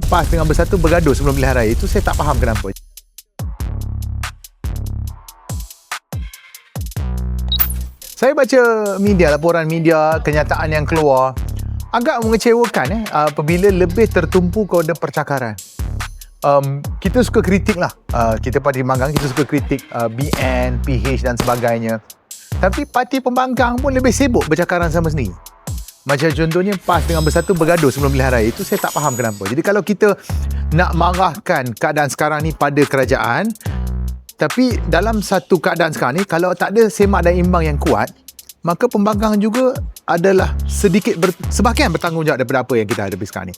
PAS dengan Bersatu bergaduh sebelum pilihan raya. Itu saya tak faham kenapa. Saya baca media, laporan media, kenyataan yang keluar agak mengecewakan apabila lebih tertumpu kepada percakaran. Kita suka kritik lah. Kita parti pembangkang, kita suka kritik BN, PH dan sebagainya. Tapi parti pembangkang pun lebih sibuk bercakaran sama sendiri. Macam contohnya PAS dengan Bersatu bergaduh sebelum pilihan raya. Itu saya tak faham kenapa. Jadi kalau kita nak marahkan keadaan sekarang ni pada kerajaan, tapi dalam satu keadaan sekarang ni, kalau tak ada semak dan imbang yang kuat, maka pembangkang juga adalah sebahagian bertanggungjawab daripada apa yang kita hadapi sekarang ni.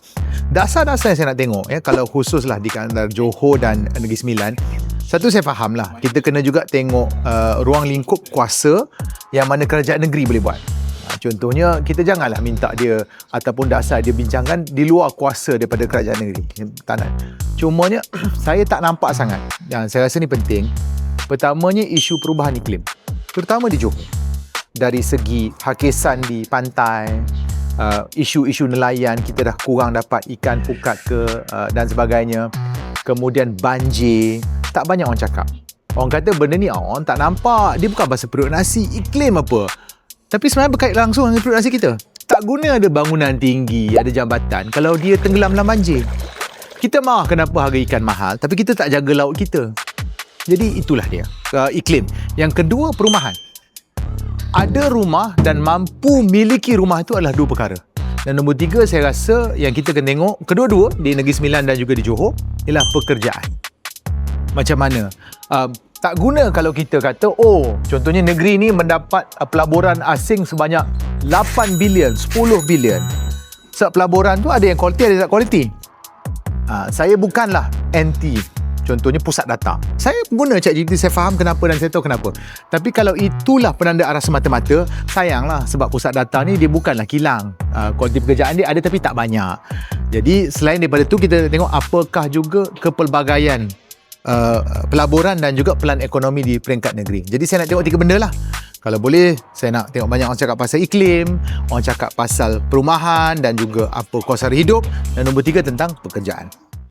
Dasar-dasar yang saya nak tengok, kalau khususlah di antara Johor dan Negeri Sembilan, satu saya faham lah, kita kena juga tengok ruang lingkup kuasa yang mana kerajaan negeri boleh buat. Contohnya, kita janganlah minta dia ataupun dasar dia bincangkan di luar kuasa daripada kerajaan negeri. Tak nak. Cumanya, saya tak nampak sangat. Dan saya rasa ni penting. Pertamanya, isu perubahan iklim. Terutama di Johor. Dari segi hakisan di pantai, isu-isu nelayan, kita dah kurang dapat ikan pukat dan sebagainya. Kemudian banjir. Tak banyak orang cakap. Orang kata benda ni orang tak nampak. Dia bukan pasal perut nasi. Iklim apa? Tapi sebenarnya berkait langsung dengan perut nasi kita. Tak guna ada bangunan tinggi, ada jambatan kalau dia tenggelam dalam banjir. Kita marah kenapa harga ikan mahal, tapi kita tak jaga laut kita. Jadi itulah dia, iklim. Yang kedua, perumahan. Ada rumah dan mampu miliki rumah itu adalah dua perkara. Dan nombor tiga, saya rasa yang kita kena tengok, kedua-dua di Negeri Sembilan dan juga di Johor, ialah pekerjaan. Macam mana? Tak guna kalau kita kata, contohnya negeri ni mendapat pelaburan asing sebanyak 8 bilion, 10 bilion. Sebab pelaburan tu ada yang kualiti, ada yang tak kualiti. Saya bukanlah anti, contohnya pusat data. Saya guna ChatGPT, saya faham kenapa dan saya tahu kenapa. Tapi kalau itulah penanda arah semata-mata, sayanglah sebab pusat data ni dia bukanlah kilang. Kualiti pekerjaan dia ada tapi tak banyak. Jadi selain daripada tu, kita tengok apakah juga kepelbagaian pelaburan dan juga pelan ekonomi di peringkat negeri. Jadi saya nak tengok tiga benda lah. Kalau boleh, saya nak tengok banyak orang cakap pasal iklim, orang cakap pasal perumahan dan juga apa kos sara hidup, dan nombor tiga tentang pekerjaan.